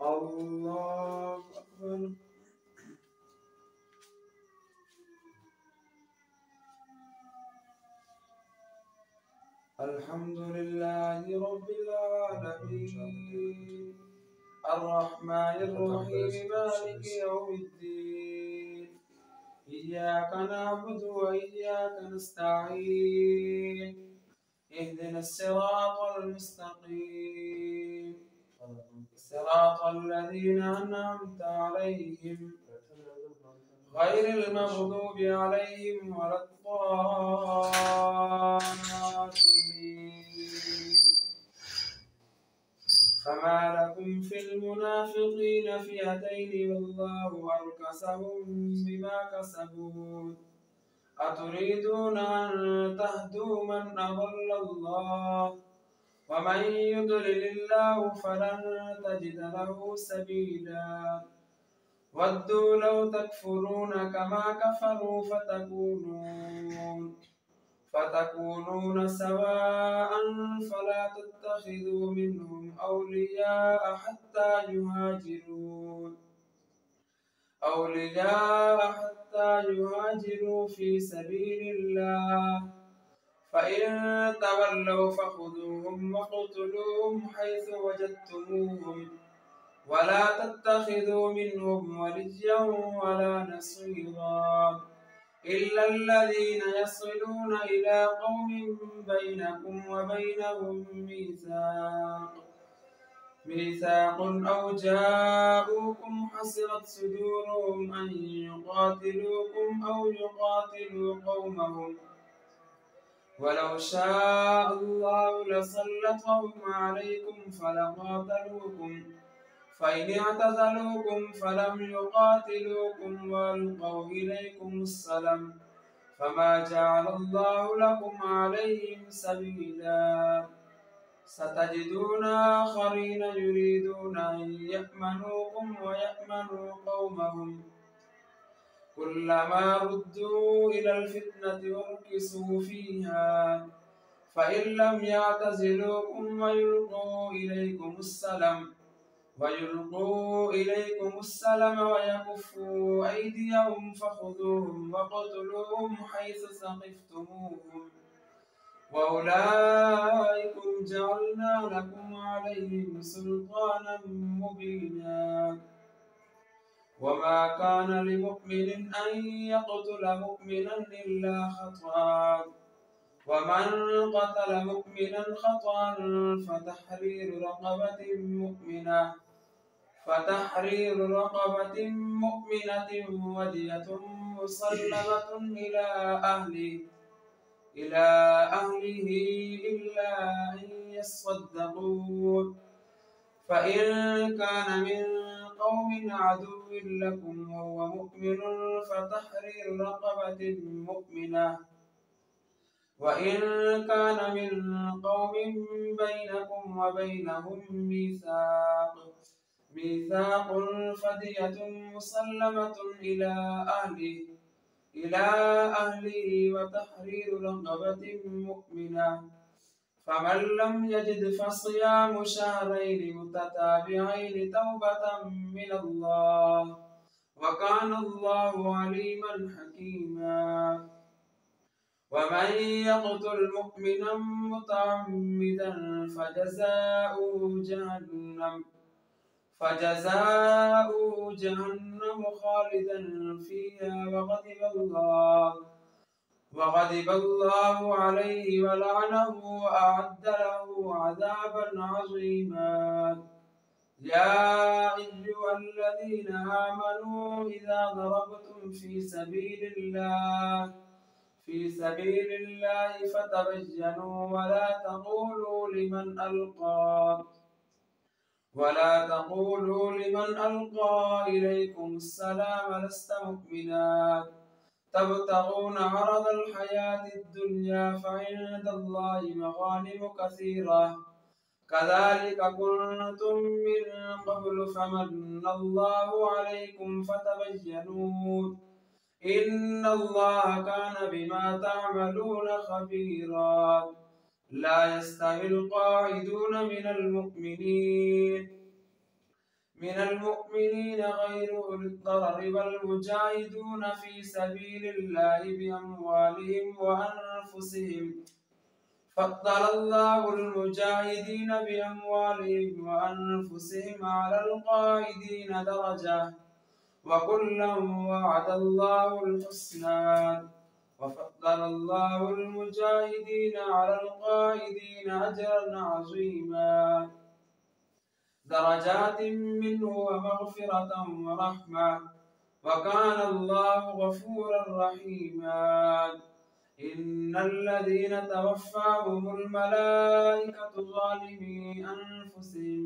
الله أكبر. الحمد لله رب العالمين الرحمن الرحيم مالك يوم الدين إياك نعبد وإياك نستعين اهدنا الصراط المستقيم صراط الذين أنعمت عليهم غير المغضوب عليهم ولا الضالين. فما لكم في المنافقين فئتين والله أركسهم بما كسبوا أتريدون أن تهدوا من أضل الله ومن يضلل الله فلن تجد له سبيلا ودوا لو تكفرون كما كفروا فتكونون سواء فلا تتخذوا منهم أولياء حتى يهاجروا في سبيل الله فإن تولوا فخذوهم وقتلوهم حيث وجدتموهم ولا تتخذوا منهم وليا ولا نصيرا إلا الذين يصلون إلى قوم بينكم وبينهم ميثاق أو جاءوكم حسرت صدورهم أن يقاتلوكم أو يقاتلوا قومهم ولو شاء الله لسلطهم عليكم فلقاتلوكم فإن اعتزلوكم فلم يقاتلوكم وألقوا إليكم السلم فما جعل الله لكم عليهم سبيلا ستجدون آخرين يريدون أن يأمنوكم ويأمنوا قومهم كلما ردوا إلى الفتنة أركسوا فيها فإن لم يعتزلوكم ويلقوا إليكم السلم ويكفوا أيديهم فخذوهم وقتلوهم حيث ثقفتموهم وأولئكم جعلنا لكم عليهم سلطانا مبينا وما كان لمؤمن أن يقتل مؤمنا إلا خطأ ومن قتل مؤمنا خطأ فتحرير رقبة مؤمنة ودية مسلمة إلى أهله إلا أن يصدقوا فإن كان من قوم عدو لكم وهو مؤمن فتحرير رقبة مؤمنة وإن كان من قوم بينكم وبينهم ميثاق فدية مسلمة إلى أهله وتحرير رقبة مؤمنة فمن لم يجد فصيام شهرين متتابعين توبة من الله وكان الله عليما حكيما ومن يقتل مؤمنا متعمدا فجزاؤه جهنم خالدا فيها وغضب الله عليه ولعنه وأعد له عذابا عظيما يا أيها الذين آمنوا إذا ضربتم في سبيل الله فتبينوا ولا تقولوا لمن ألقى إليكم السلام لست مؤمنا تبتغون عرض الحياة الدنيا فعند الله مغانم كثيرة كذلك كنتم من قبل فمن الله عليكم فتبينوا إن الله كان بما تعملون خبيرا لا يستوي القاعدون من من المؤمنين غير أولي الضرر والمجاهدون في سبيل الله بأموالهم وأنفسهم فضل الله المجاهدين بأموالهم وأنفسهم على القاعدين درجة وكلا وعد الله الحسنى وفضل الله المجاهدين على القاعدين أجرا عظيما درجات منه ومغفرة ورحمة وكان الله غفورا رحيما إن الذين توفاهم الملائكة ظالمي أنفسهم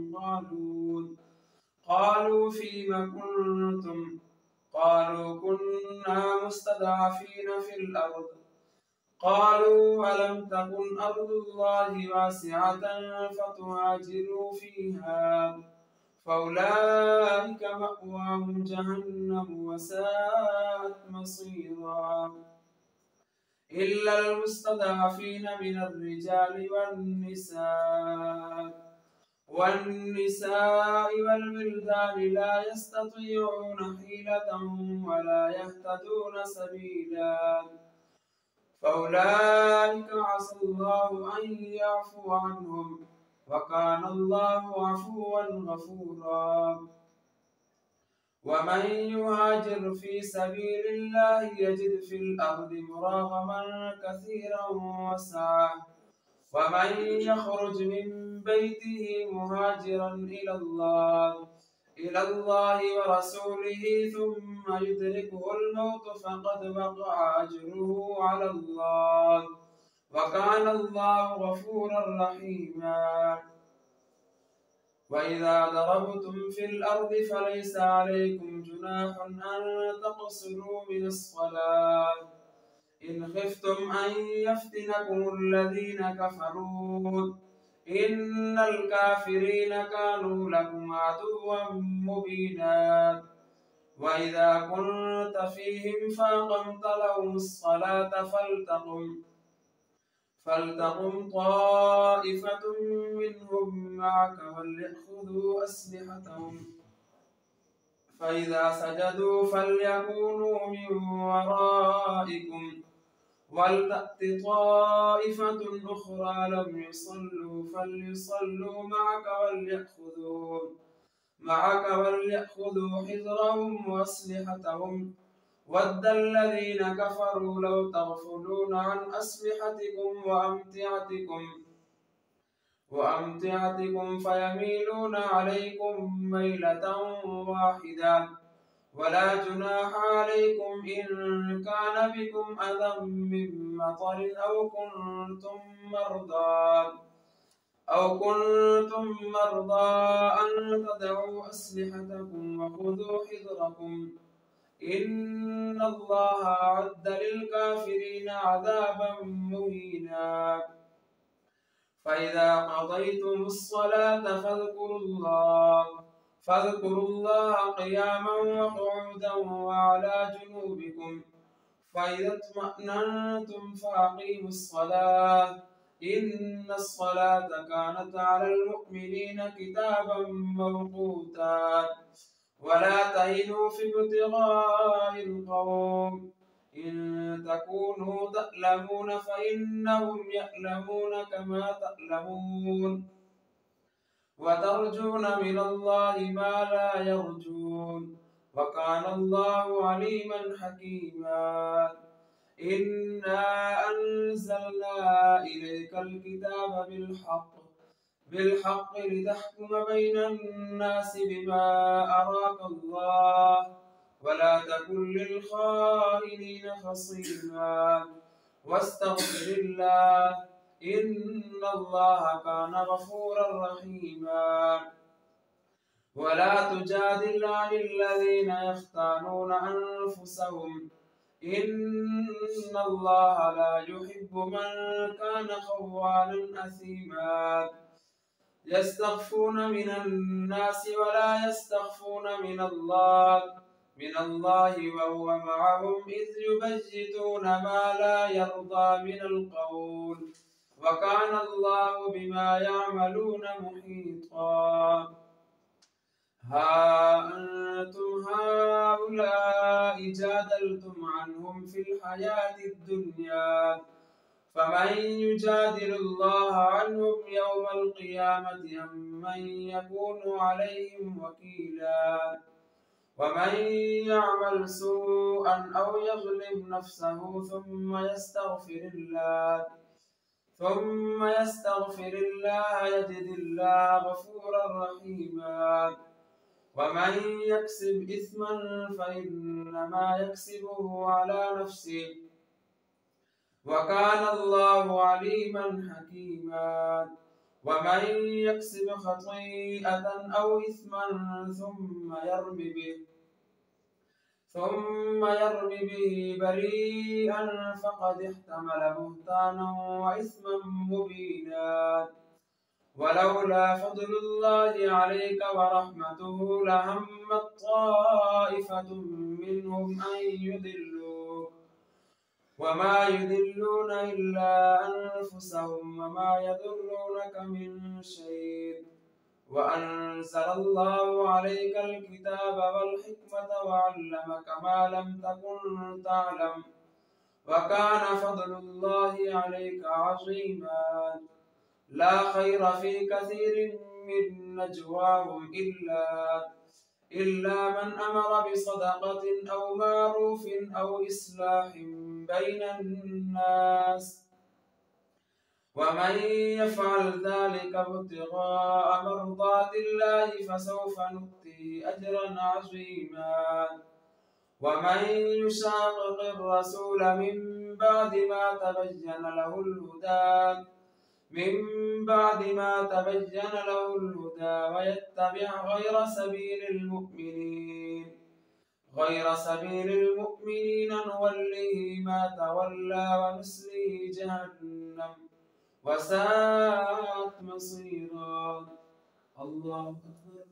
قالوا فيم كنتم قالوا كنا مستضعفين في الأرض قالوا ألم تكن أرض الله واسعة فتهاجروا فيها فأولئك مأواهم جهنم وساءت مصيرا إلا المستضعفين من الرجال والنساء والولدان لا يستطيعون حيلة ولا يهتدون سبيلا فأولئك عسى الله أن يعفو عنهم وكان الله عفوا غفورا ومن يهاجر في سبيل الله يجد في الأرض مراغما كثيرا وسعة ومن يخرج من بيته مهاجرا إلى الله ورسوله ثم يدركه الموت فقد وقع أجره على الله وكان الله غفورا رحيما وإذا ضربتم في الأرض فليس عليكم جناح أن تقصروا من الصلاة إن خفتم أن يفتنكم الذين كفروا إن الكافرين كانوا لكم عدوا مبينا وإذا كنت فيهم فأقمت لهم الصلاة فلتقم طائفة منهم معك وليأخذوا أسلحتهم فإذا سجدوا فليكونوا من ورائكم ولتأت طائفة أخرى لم يصلوا فليصلوا معك وليأخذوا حذرهم وأسلحتهم ود الذين كفروا لو تغفلون عن أسلحتكم وأمتعتكم فيميلون عليكم ميلة واحدة ولا جناح عليكم إن كان بكم أذى من مطر أو كنتم مرضى أن تضعوا أسلحتكم وخذوا حذركم إن الله أعد للكافرين عذابا مهينا فإذا قضيتم الصلاة فاذكروا الله قياما وقعودا وعلى جنوبكم فإذا اطمأننتم فأقيموا الصلاة إن الصلاة كانت على المؤمنين كتابا موقوتا ولا تهنوا في ابتغاء القوم إن تكونوا تألمون فإنهم يألمون كما تألمون وترجون من الله ما لا يرجون وكان الله عليما حكيما إنا أنزلنا إليك الكتاب بالحق لتحكم بين الناس بما أراك الله ولا تكن للخائنين خصيما واستغفر الله إن الله كان غفورا رحيما ولا تجادل عن الذين يختانون أنفسهم إن الله لا يحب من كان خوانا أثيما يستخفون من الناس ولا يستخفون من الله وهو معهم إذ يبيتون ما لا يرضى من القول وكان الله بما يعملون محيطا الحياة الدنيا فمن يجادل الله عنهم يوم القيامة أم من يكون عليهم وكيلا ومن يعمل سوءا أو يظلم نفسه ثم يستغفر الله يجد الله غفورا رحيما ومن يكسب إثما فإنما يكسبه على نفسه وكان الله عليما حكيما ومن يكسب خطيئة أو إثما ثم يرم به بريئا فقد احتمل بهتانا وإثما مبينا ولولا فضل الله عليك ورحمته لهمت طائفة منهم أن يضلوك وما يضلون إلا أنفسهم وما يضرونك من شيء وأنزل الله عليك الكتاب والحكمة وعلمك ما لم تكن تعلم وكان فضل الله عليك عظيما لا خير في كثير من نجواهم إلا من أمر بصدقة أو معروف أو إصلاح بين الناس ومن يفعل ذلك ابتغاء مرضات الله فسوف نؤتيه أجرا عظيما ومن يشاقق الرسول من بعد ما تبين له الهدى ويتبع غير سبيل المؤمنين نوله ما تولى ونصله جهنم وساءت مصيرا الله أكبر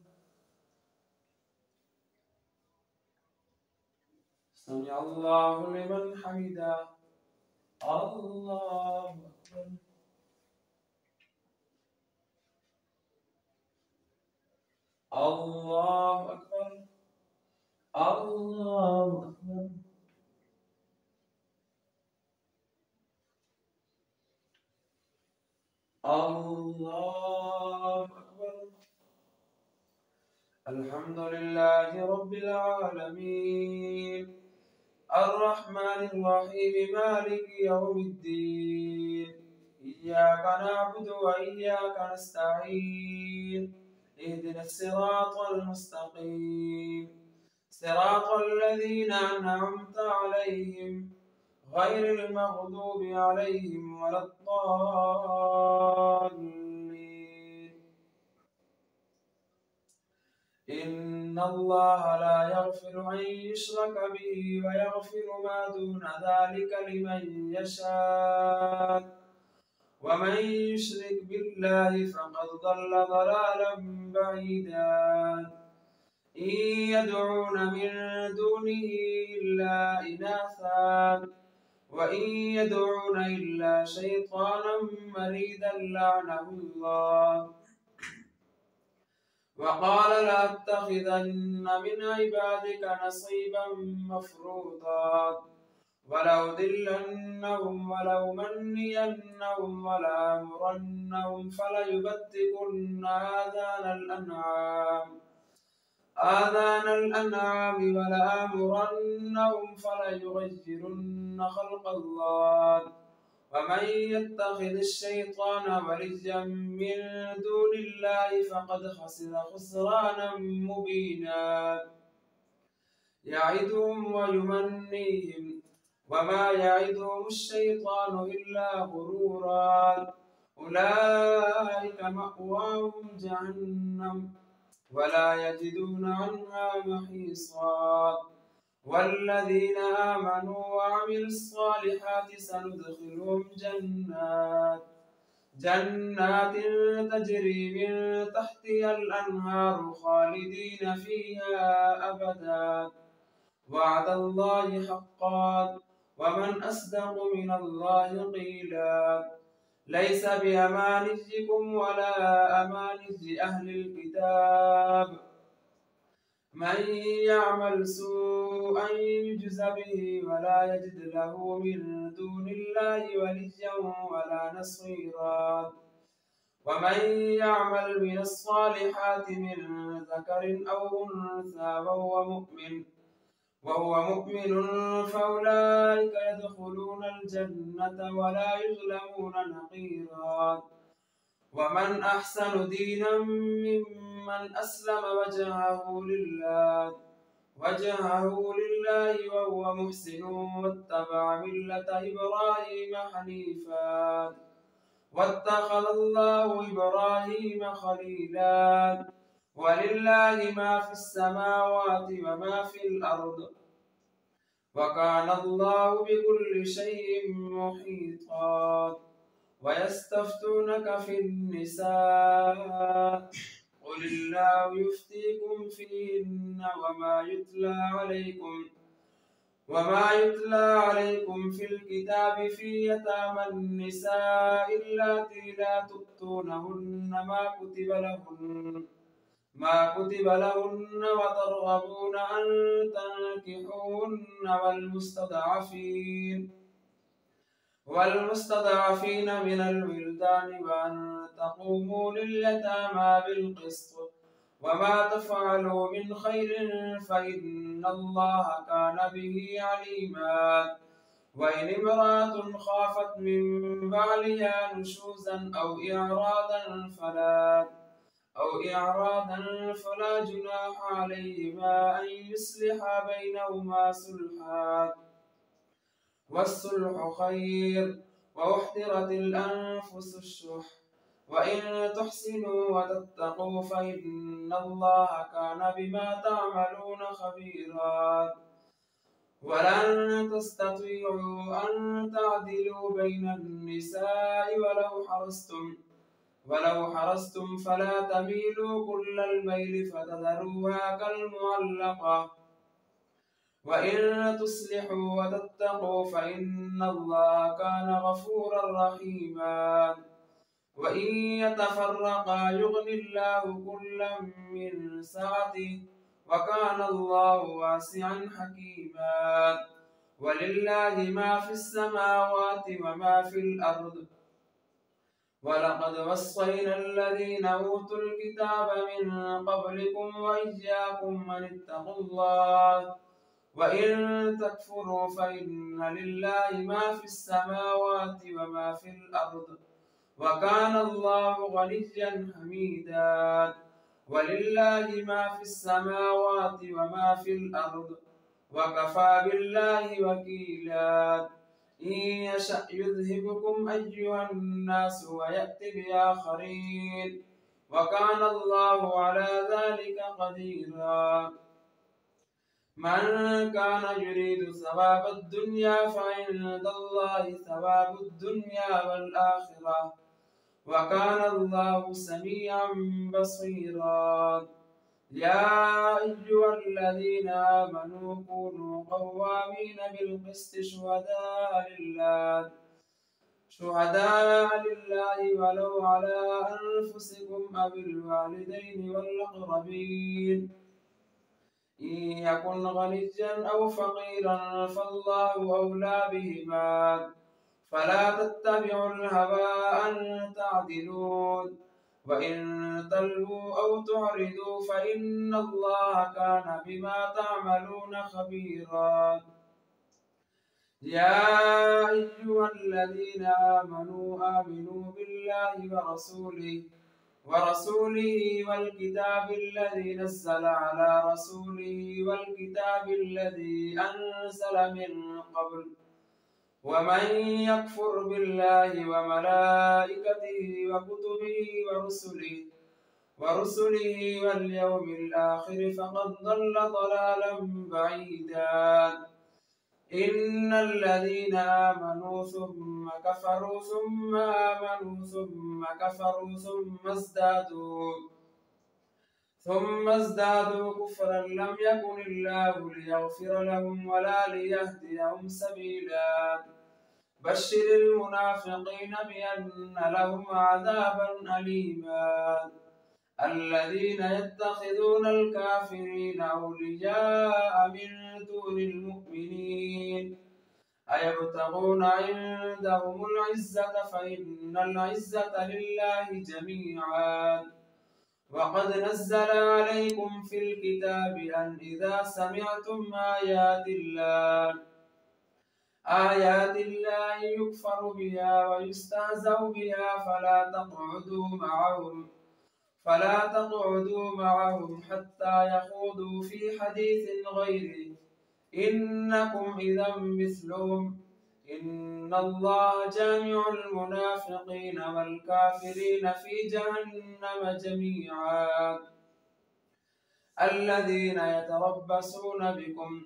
سمع الله لمن حمده الله أكبر الله أكبر الله أكبر الله أكبر الحمد لله رب العالمين الرحمن الرحيم مالك يوم الدين إياك نعبد وإياك نستعين اهدنا الصراط المستقيم صراط الذين أنعمت عليهم غير المغضوب عليهم ولا الضالين إن الله لا يغفر أن يشرك به ويغفر ما دون ذلك لمن يشاء ومن يشرك بالله فقد ضل ضلالا بعيدا إن يدعون من دونه إلا إناثا وإن يدعون إلا شيطانا مريدا لعنه الله وقال لأتخذن من عبادك نصيبا مفروضا ولأضلنهم ولأمنينهم ولآمرنهم فليبتكن آذان الأنعام ولآمرنهم فليغيرن خلق الله ومن يتخذ الشيطان وليا من دون الله فقد خسر خسرانا مبينا يعدهم ويمنيهم وما يعدهم الشيطان إلا غرورا أولئك مأواهم جهنم ولا يجدون عنها محيصا والذين آمنوا وعملوا الصالحات سندخلهم جنات تجري من تحتها الأنهار خالدين فيها أبدا وعد الله حقا ومن أصدق من الله قيلا ليس بأمانيكم ولا أماني أهل الكتاب من يعمل سوءا يجز به ولا يجد له من دون الله وليا ولا نصيرا ومن يعمل من الصالحات من ذكر أو أنثى وهو مؤمن فأولئك يدخلون الجنة ولا يظلمون نقيرا ومن أحسن دينا ممن أسلم وجهه لله وهو محسن واتبع ملة إبراهيم حنيفا واتخذ الله إبراهيم خليلا ولله ما في السماوات وما في الأرض وكان الله بكل شيء محيطا ويستفتونك في النساء قل الله يفتيكم فيهن وما يتلى عليكم في الكتاب في يتامى النساء اللاتي لا تؤتونهن ما كتب لهن وترغبون أن تنكحوهن والمستضعفين من الولدان وأن تقوموا لليتامى بالقسط وما تفعلوا من خير فإن الله كان به عليما وإن امرأة خافت من بعلها نشوزا أو إعراضا فلا جناح عليهما أن يصلحا بينهما صلحا والصلح خير وأحضرت الأنفس الشح وإن تحسنوا وتتقوا فإن الله كان بما تعملون خبيرا ولن تستطيعوا أن تعدلوا بين النساء ولو حرصتم فلا تميلوا كل الميل فتذروها كالمعلقة وإن تصلحوا وتتقوا فإن الله كان غفورا رحيما وإن يتفرقا يغن الله كلا من سعته وكان الله واسعا حكيما ولله ما في السماوات وما في الأرض ولقد وصينا الذين أوتوا الكتاب من قبلكم وإياكم أن اتقوا الله وإن تكفروا فإن لله ما في السماوات وما في الأرض وكان الله غنيا حميدا ولله ما في السماوات وما في الأرض وكفى بالله وكيلا إن يشأ يذهبكم أيها الناس ويأتي بآخرين وكان الله على ذلك قديرا من كان يريد ثواب الدنيا فعند الله ثواب الدنيا والآخرة وكان الله سميعا بصيرا يا أيها الذين آمنوا كونوا قوامين بالقسط شهداء لله ولو على أنفسكم أو الوالدين والأقربين إن يكن غنيا أو فقيرا فالله أولى بهما فلا تتبعوا الهوى أن تعدلوا وإن تلووا أو تعرضوا فإن الله كان بما تعملون خبيرا يا أيها الذين آمنوا بالله ورسوله والكتاب الذي نزل على رسوله والكتاب الذي أنزل من قبل ومن يكفر بالله وملائكته وكتبه ورسله واليوم الآخر فقد ضل ضلالا بعيدا إن الذين آمنوا ثم كفروا ثم آمنوا ثم كفروا ثم ازدادوا كفرا لم يكن الله ليغفر لهم ولا ليهديهم سبيلا بشر المنافقين بأن لهم عذابا أليما الذين يتخذون الكافرين أولياء من دون المؤمنين أيبتغون عندهم العزة فإن العزة لله جميعا وقد نزل عليكم في الكتاب أن إذا سمعتم آيات الله يكفر بها ويستهزأ بها فلا تقعدوا معهم حتى يخوضوا في حديث غيره إنكم إذا مثلهم إن الله جامع المنافقين والكافرين في جهنم جميعا الذين يتربصون بكم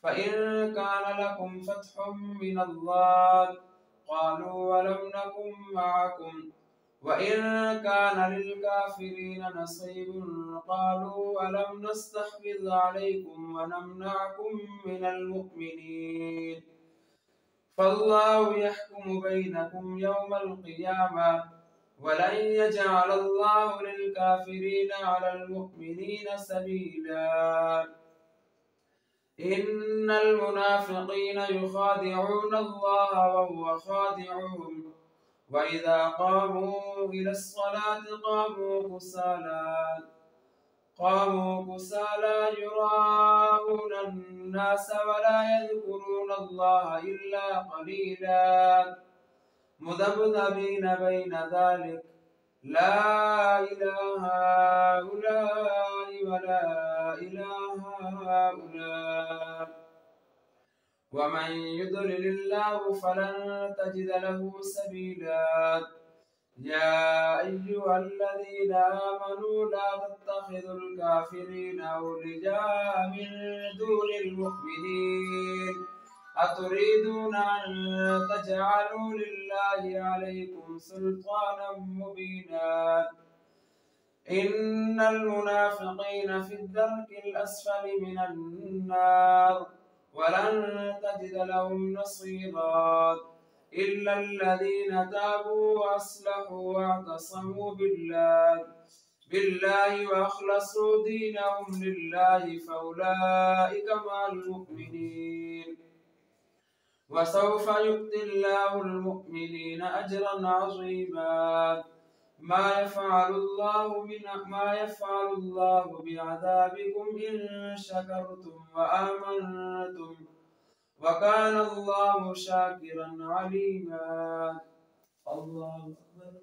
فإن كان لكم فتح من الله قالوا ولم نكن معكم وإن كان للكافرين نصيب قالوا ولم نستحوذ عليكم ونمنعكم من المؤمنين فالله يحكم بينكم يوم القيامة ولن يجعل الله للكافرين على المؤمنين سبيلا إن المنافقين يخادعون الله وهو خادعهم وإذا قاموا إلى الصلاة قاموا كسالى يراءون الناس ولا يذكرون الله إلا قليلا مذبذبين بين ذلك لا إله هؤلاء ولا إله هؤلاء ومن يضلل الله فلن تجد له سبيلا يا أيها الذين آمنوا لا تتخذوا الكافرين أولياء من دون المؤمنين أتريدون أن تجعلوا لله عليكم سلطانا مبينا إن المنافقين في الدرك الأسفل من النار ولن تجد لهم نصيرا إلا الذين تابوا وأصلحوا واعتصموا بالله وأخلصوا دينهم لله فأولئك مع المؤمنين وسوف يؤتي الله المؤمنين أجرا عظيما ما يفعل الله بعذابكم إن شكرتم وآمنتم وكان الله شاكرا عليما الله أكبر